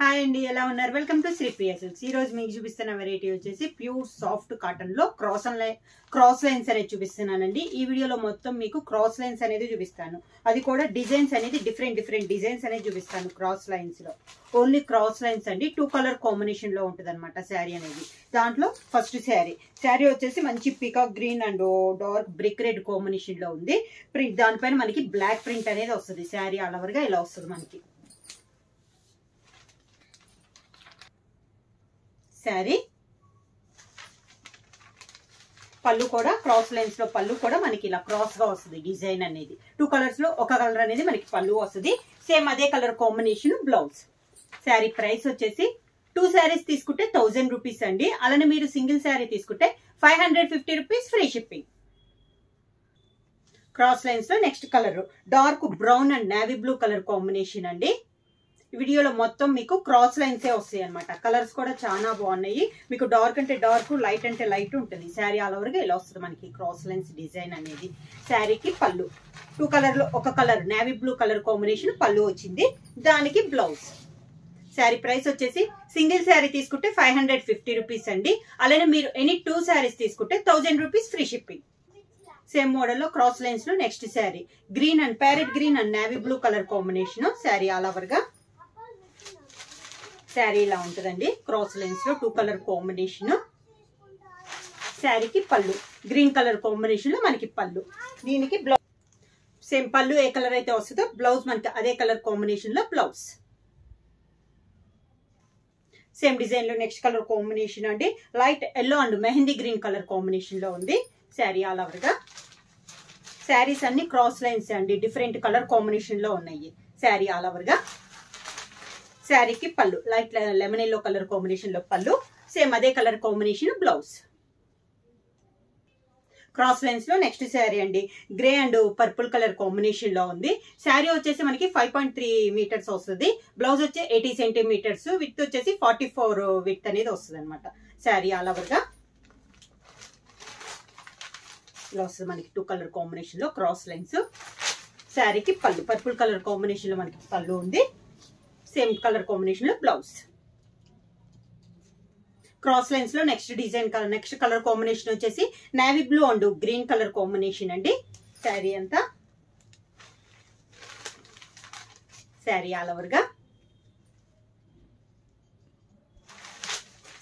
Hi అండి, ఎలా ఉన్నారు? Welcome to Sri Priya silks. ఈ రోజు మీకు చూపిస్తున్న వెరైటీ వచ్చేసి ప్యూర్ సాఫ్ట్ కాటన్ లో క్రాస్ లైన్స్ అనేది చూపిస్తున్నానండి. ఈ వీడియోలో మొత్తం మీకు క్రాస్ లైన్స్ అనేది చూపిస్తాను. అది కూడా డిజైన్స్ అనేది డిఫరెంట్ డిజైన్స్ అనేది చూపిస్తాను. క్రాస్ లైన్స్ లో ఓన్లీ క్రాస్ లైన్స్ అండి. 2 కలర్ కాంబినేషన్ లో ఉంటుంది అనమాట శారీ అనేది. దాంట్లో ఫస్ట్ శారీ వచ్చేసి మంచి peacock green and dark brick red combination లో ఉంది. ప్రింట్ దానిపైన మనకి బ్లాక్ ప్రింట్ అనేది వస్తుంది. శారీ ఆల్ ఓవర్ గా ఇలా వస్తుంది మనకి. శారీ పళ్ళు కూడా క్రాస్ లైన్స్ లో పళ్ళు కూడా మనకి ఇలా క్రాస్ గా వస్తుంది. డిజైన్ అనేది 2 కలర్స్ లో ఒక కలర్ అనేది మనకి పళ్ళు వస్తుంది. సేమ్ అదే colour combination blouse. Sari price వచ్చేసి 2 శారీస్ తీసుకుంటే 1000 రూపీస్ అండి. అలానే మీరు సింగిల్ శారీ తీసుకుంటే 550 rupees free shipping. Cross lines లో next colour dark brown and navy blue colour combination అండి. వీడియోలో మొత్తం మీకు క్రాస్ లైన్సే వస్తాయి అనమాట. కలర్స్ కూడా చాలా బాగున్నాయి. మీకు డార్క్ అంటే డార్క్, లైట్ అంటే లైట్ ఉంటుంది. శారీ ఆల్ ఓవర్ గా ఇలా వస్తుంది మనకి క్రాస్ లైన్స్ డిజైన్ అనేది. శారీకి పళ్ళు 2 కలర్ లో ఒక colour navy blue colour combination పళ్ళు వచ్చింది. దానికి బ్లౌజ్. శారీ ప్రైస్ వచ్చేసి సింగిల్ శారీ తీసుకుంటే 550 రూపీస్ అండి. అలానే మీరు ఎనీ 2 శారీస్ తీసుకుంటే 1000 rupees free shipping. Same model లో క్రాస్ లైన్స్ లో next sari green and parrot green and navy blue colour combination. Sari all over గా శారీ ఇలా ఉంటుందండి. క్రాస్ లైన్స్ లో 2 కలర్ కాంబినేషన్. శారీకి పళ్ళు గ్రీన్ కలర్ కాంబినేషన్ లో మనకి పళ్ళు. దీనికి బ్లౌజ్ సేమ్ పళ్ళు ఏ కలర్ అయితే వస్తుందో బ్లౌజ్ మనకి అదే కలర్ కాంబినేషన్ లో బ్లౌజ్. సేమ్ డిజైన్ లో నెక్స్ట్ కలర్ కాంబినేషన్ అండి. Light yellow and mehndi green colour combination లో ఉంది. శారీ ఆల్ ఓవర్ గా. శారీస్ అన్ని క్రాస్ లైన్స్ అండి. డిఫరెంట్ కలర్ కాంబినేషన్ లో ఉన్నాయి. శారీ ఆల్ ఓవర్ గా. శారీకి పళ్ళు light lemon yellow colour combination లో పళ్ళు. సేమ్ అదే colour combination blouse. Cross lines లో నెక్స్ట్ శారీ అండి. Grey and purple colour combination లో ఉంది. శారీ వచ్చేసి మనకి 5.3 మీటర్స్ వస్తుంది. బ్లౌజ్ వచ్చి 80 సెంటీమీటర్స్. విత్ వచ్చేసి 44 విత్ అనేది వస్తుంది అనమాట. శారీ ఆల్ ఓవర్ గా ఇలా వస్తుంది మనకి 2 కలర్ కాంబినేషన్ లో క్రాస్ లైన్స్. శారీకి పళ్ళు పర్పుల్ కలర్ కాంబినేషన్ లో మనకి పళ్ళు ఉంది. సేమ్ కలర్ కాంబినేషన్ లో బ్లౌజ్. క్రాస్ లైన్స్ లో next design next colour combination వచ్చేసి navy blue and green colour combination అండి. శారీ అంతా శారీ ఆల్ ఓవర్ గా.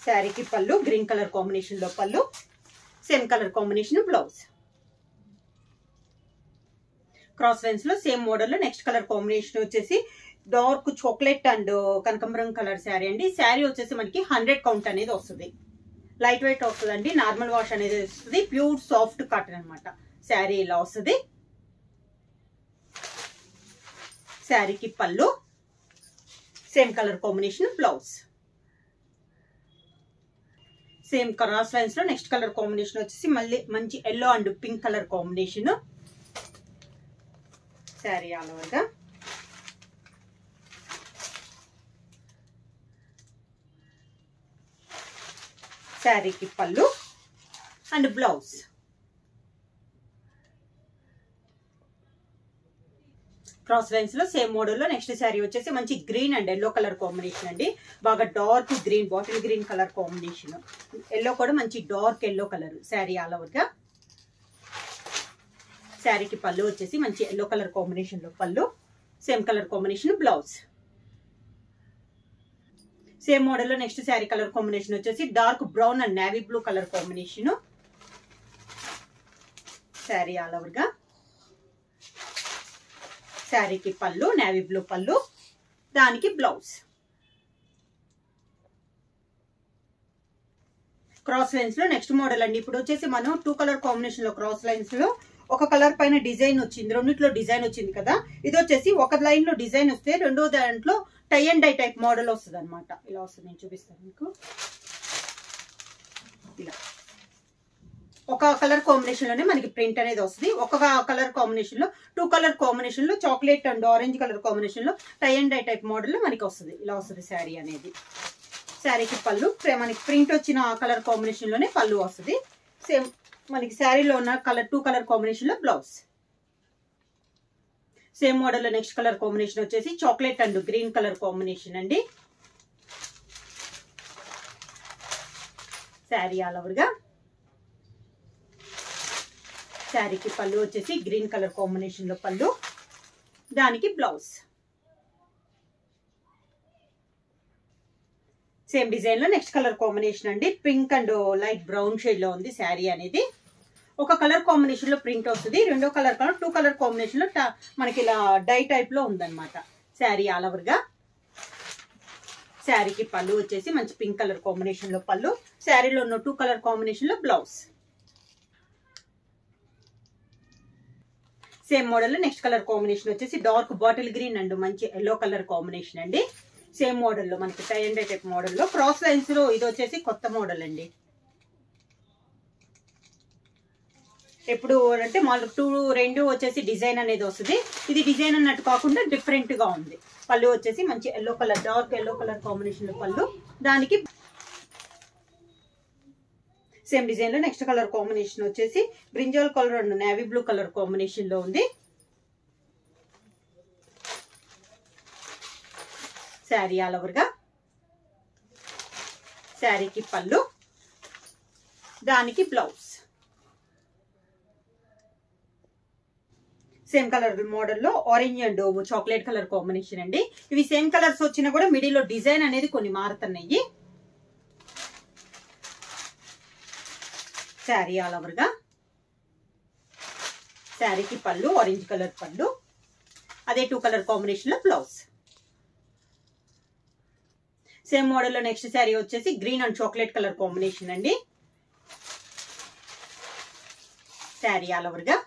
శారీకి పళ్ళు గ్రీన్ కలర్ కాంబినేషన్ లో పళ్ళు. Same colour combination blouse. Cross lines లో సేమ్ మోడల్ లో నెక్స్ట్ కలర్ కాంబినేషన్ వచ్చేసి డార్క్ చాక్లెట్ అండ్ కనకంబరం కలర్ శారీ అండి. శారీ వచ్చేసి మనకి 100 కౌంట్ అనేది వస్తుంది. లైట్ వెయిట్ వస్తుంది అండి. నార్మల్ వాష్ అనేది వస్తుంది. ప్యూర్ సాఫ్ట్ కాటన్ అనమాట. శారీ ఇలా వస్తుంది. శారీకి పళ్ళు same colour combination blouse. Same cross lines లో నెక్స్ట్ కలర్ కాంబినేషన్ వచ్చేసి మళ్ళీ మంచి yellow and pink colour combination. Sari all over గా. శారీకి పళ్ళు అండ్ బ్లౌజ్. క్రాస్ లైన్స్ లో సేమ్ మోడల్ లో నెక్స్ట్ శారీ వచ్చేసి మంచి green and yellow colour combination అండి. బాగా dark green bottle green colour combination. Yellow కూడా మంచి dark yellow colour. Sari all over గా. శారీకి పళ్ళు వచ్చేసి మంచి ఎల్లో కలర్ కాంబినేషన్ లో పళ్ళు. Same colour combination blouse. Same model లో నెక్స్ట్ శారీ కలర్ కాంబినేషన్ వచ్చేసి dark brown and navy blue colour combination. Sari all over గా. శారీకి పళ్ళు నేవీ బ్లూ పళ్ళు. దానికి బ్లౌజ్. క్రాస్ లైన్స్ లో నెక్స్ట్ మోడల్ అండి. ఇప్పుడు వచ్చేసి మనం 2 కలర్ కాంబినేషన్ లో క్రాస్ లైన్స్ లో ఒక కలర్ పైన డిజైన్ వచ్చింది. రెండిట్లో డిజైన్ వచ్చింది కదా. ఇది వచ్చేసి ఒక లైన్ లో డిజైన్ వస్తే రెండో దాంట్లో tie and dye type model వస్తుంది అనమాట. ఇలా వస్తుంది. నేను చూపిస్తాను మీకు. ఇలా ఒక కలర్ కాంబినేషన్ లోనే మనకి ప్రింట్ అనేది వస్తుంది. ఒక కలర్ కాంబినేషన్ లో 2 కలర్ కాంబినేషన్ లో chocolate and orange colour combination లో tie and dye type model లో మనకి వస్తుంది. ఇలా వస్తుంది శారీ అనేది. శారీకి పళ్ళు మనకి ప్రింట్ వచ్చిన కలర్ కాంబినేషన్ లోనే పళ్ళు వస్తుంది. సేమ్ మనకి శారీలో ఉన్న కలర్ 2 కలర్ కాంబినేషన్ లో బ్లౌజ్. సేమ్ మోడల్ లో నెక్స్ట్ కలర్ కాంబినేషన్ వచ్చేసి chocolate and green colour combination అండి. శారీ ఆల్ ఓవర్గా. శారీకి పళ్ళు వచ్చేసి గ్రీన్ కలర్ కాంబినేషన్ లో పళ్ళు, దానికి బ్లౌజ్. సేమ్ డిజైన్ లో నెక్స్ట్ కలర్ కాంబినేషన్ అండి. Pink and light brown shade లో ఉంది శారీ అనేది. ఒక కలర్ కాంబినేషన్ లో ప్రింట్ వస్తుంది, రెండో కలర్ కలర్ 2 కలర్ కాంబినేషన్ లో మనకి ఇలా డై టైప్ లో ఉందన్నమాట శారీ ఆల్ ఓవర్ గా. శారీకి పళ్ళు వచ్చేసి మంచి పింక్ కలర్ కాంబినేషన్ లో పళ్ళు, శారీలో ఉన్న 2 కలర్ కాంబినేషన్ లో బ్లౌజ్. సేమ్ మోడల్ లో నెక్స్ట్ కలర్ కాంబినేషన్ వచ్చేసి డార్క్ బాటిల్ గ్రీన్ అండ్ మంచి ఎల్లో కలర్ కాంబినేషన్ అండి. సేమ్ మోడల్ లో మనకి tie and dye type model లో క్రాస్ లైన్స్ లో ఇది వచ్చేసి కొత్త మోడల్ అండి. ఎప్పుడు అంటే మాకు 2 వచ్చేసి డిజైన్ అనేది వస్తుంది, ఇది డిజైన్ అన్నట్టు కాకుండా డిఫరెంట్ గా ఉంది. పళ్ళు వచ్చేసి మంచి yellow colour, dark yellow colour combination లో పళ్ళు, దానికి సేమ్ డిజైన్ లో నెక్స్ట్ కలర్ కాంబినేషన్ వచ్చేసి brinjal colour and navy blue colour combination లో ఉంది. శారీ ఆల్ ఓవర్ గా. శారీకి పళ్ళు, దానికి బ్లౌజ్. సేమ్ కలర్ మోడల్ లో orange and chocolate colour combination అండి. ఇవి సేమ్ కలర్స్ వచ్చినా కూడా మిడిల్ లో డిజైన్ అనేది కొన్ని మారుతున్నాయి. శారీ ఆల్ ఓవర్ గా. శారీకి పళ్ళు ఆరెంజ్ కలర్ పళ్ళు, అదే 2 కలర్ కాంబినేషన్ లో బ్లౌజ్. సేమ్ మోడల్ లో నెక్స్ట్ శారీ వచ్చేసి green and chocolate colour combination అండి. శారీ ఆల్ ఓవర్ గా.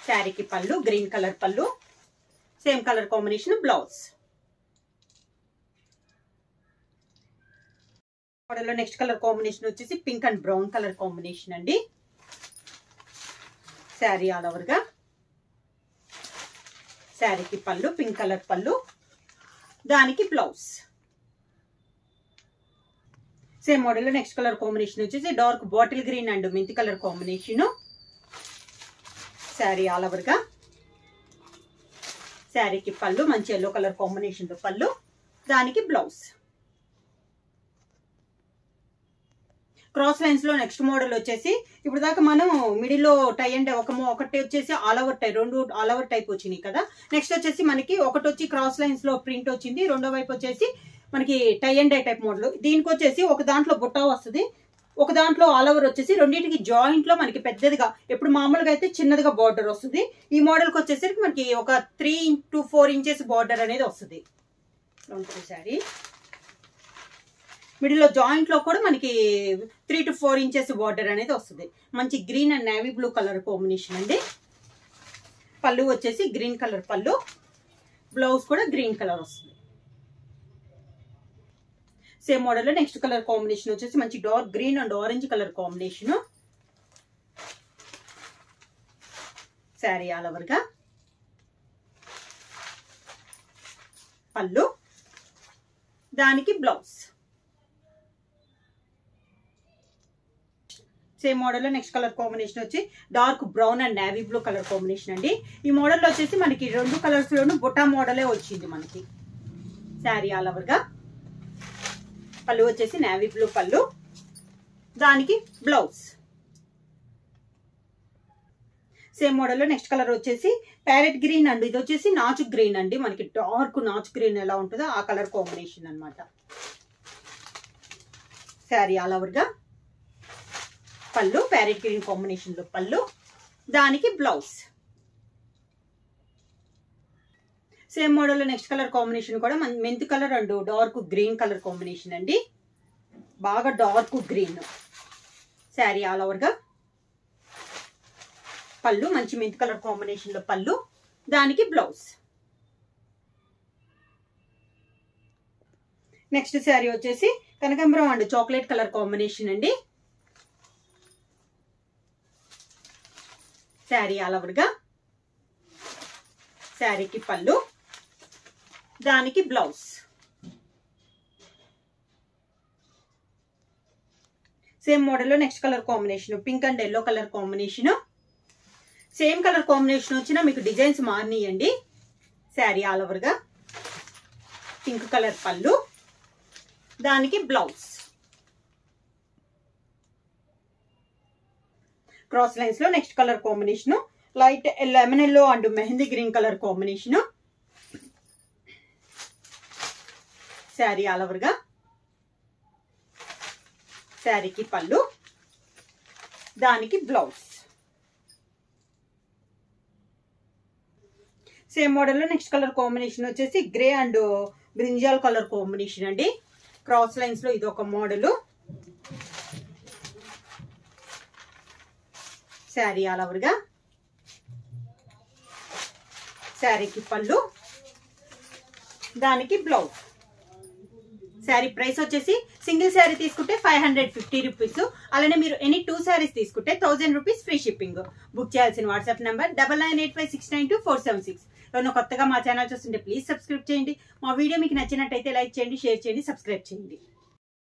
శారీకి పళ్ళు గ్రీన్ కలర్ పళ్ళు, సేమ్ కలర్ కాంబినేషన్ బ్లౌజ్. మోడల్లో నెక్స్ట్ కలర్ కాంబినేషన్ వచ్చేసి pink and brown colour combination అండి. శారీ ఆల్ ఓవర్ గా. శారీకి పళ్ళు పింక్ కలర్ పళ్ళు, దానికి బ్లౌజ్. సేమ్ మోడల్లో నెక్స్ట్ కలర్ కాంబినేషన్ వచ్చేసి డార్క్ బాటిల్ గ్రీన్ అండ్ మెంతి colour combination. Sari all over గా. శారీకి పళ్ళు మంచి ఎల్లో కలర్ కాంబినేషన్ తో పళ్ళు, దానికి బ్లౌజ్. క్రాస్ లైన్స్ లో నెక్స్ట్ మోడల్ వచ్చేసి ఇప్పుడు దాకా మనం మిడిల్ లో టై అండ్ ఒకటి వచ్చేసి ఆల్ ఓవర్ టై, 2 ఆల్ ఓవర్ టైప్ వచ్చినాయి కదా. నెక్స్ట్ వచ్చేసి మనకి ఒకటి వచ్చి క్రాస్ లైన్స్ లో ప్రింట్ వచ్చింది, రెండో వైపు వచ్చేసి మనకి tie and dye type model. దీనికి వచ్చేసి ఒక దాంట్లో బుట్ట వస్తుంది, ఒక దాంట్లో ఆల్ ఓవర్ వచ్చేసి రెండింటికి జాయింట్ లో మనకి పెద్దదిగా, ఎప్పుడు మామూలుగా అయితే చిన్నదిగా బార్డర్ వస్తుంది. ఈ మోడల్ కి వచ్చేసరికి మనకి ఒక 3 to 4 ఇంచెస్ బార్డర్ అనేది వస్తుంది. శారీ మిడిల్ లో జాయింట్ లో కూడా మనకి 3 to 4 ఇంచెస్ బార్డర్ అనేది వస్తుంది. మంచి green and navy blue colour combination అండి. పళ్ళు వచ్చేసి గ్రీన్ కలర్ పళ్ళు, బ్లౌజ్ కూడా గ్రీన్ కలర్ వస్తుంది. సేమ్ మోడల్ లో నెక్స్ట్ కలర్ కాంబినేషన్ వచ్చేసి మంచి dark green and orange colour combination. Sari all over గా. పళ్ళు, దానికి బ్లౌజ్. సేమ్ మోడల్ లో నెక్స్ట్ కలర్ కాంబినేషన్ వచ్చి dark brown and navy blue colour combination అండి. ఈ మోడల్ లో వచ్చేసి మనకి 2 కలర్స్ లోను బుట్టా మోడలే వచ్చింది మనకి. శారీ ఆల్ ఓవర్ గా. పళ్ళు వచ్చేసి నేవీ బ్లూ పళ్ళు, దానికి బ్లౌజ్. సేమ్ మోడల్ లో నెక్స్ట్ కలర్ వచ్చేసి ప్యారెట్ గ్రీన్ అండి, ఇది వచ్చేసి నాచు గ్రీన్ అండి. మనకి డార్క్ నాచు గ్రీన్ ఎలా ఉంటుందో ఆ కలర్ కాంబినేషన్ అన్నమాట. శారీ ఆల్ ఓవర్ గా. పళ్ళు ప్యారెట్ గ్రీన్ కాంబినేషన్ లో పళ్ళు, దానికి బ్లౌజ్. సేమ్ మోడల్ లో నెక్స్ట్ కలర్ కాంబినేషన్ కూడా మెంతి colour and dark green colour combination అండి. బాగా dark green. Sari all over గా. పళ్ళు మంచి మెంతి కలర్ కాంబినేషన్ లో పళ్ళు, దానికి బ్లౌజ్. నెక్స్ట్ శారీ వచ్చేసి కనకాంబరం అండ్ చాక్లెట్ కలర్ కాంబినేషన్ అండి. శారీ ఆల్ ఓవర్ గా. శారీకి పళ్ళు, దానికి బ్లౌజ్. సేమ్ మోడల్ లో next colour combination pink and yellow colour combination. Same colour combination వచ్చినా మీకు డిజైన్స్ మారినాయండి. శారీ ఆల్ ఓవర్ గా. పింక్ కలర్ పళ్ళు, దానికి బ్లౌజ్. క్రాస్ లైన్స్ లో. Next colour combination light lemon yellow and mehndi green colour combination. Sari all over గా, శారీకి పళ్ళు, దానికి బ్లౌజ్. సేమ్ మోడల్ లో నెక్స్ట్ కలర్ కాంబినేషన్ వచ్చేసి grey and brinjal colour combination అండి. క్రాస్ లైన్స్ లో ఇది ఒక మోడల్. శారీ ఆల్ ఓవర్ గా, శారీకి పళ్ళు, దానికి బ్లౌజ్. శారీ ప్రైస్ వచ్చేసి సింగిల్ శారీ తీసుకుంటే 550 రూపీస్. అలానే మీరు ఎనీ 2 శారీస్ తీసుకుంటే 1000 రూపీస్ ఫ్రీ షిప్పింగ్. బుక్ చేయాల్సిన వాట్సాప్ నెంబర్ 9985692476. ఎవరైనా కొత్తగా మా ఛానల్ చూస్తుంటే ప్లీజ్ సబ్స్క్రైబ్ చేయండి. మా వీడియో మీకు నచ్చినట్టయితే లైక్ చేయండి, షేర్ చేయండి, సబ్స్క్రైబ్ చేయండి.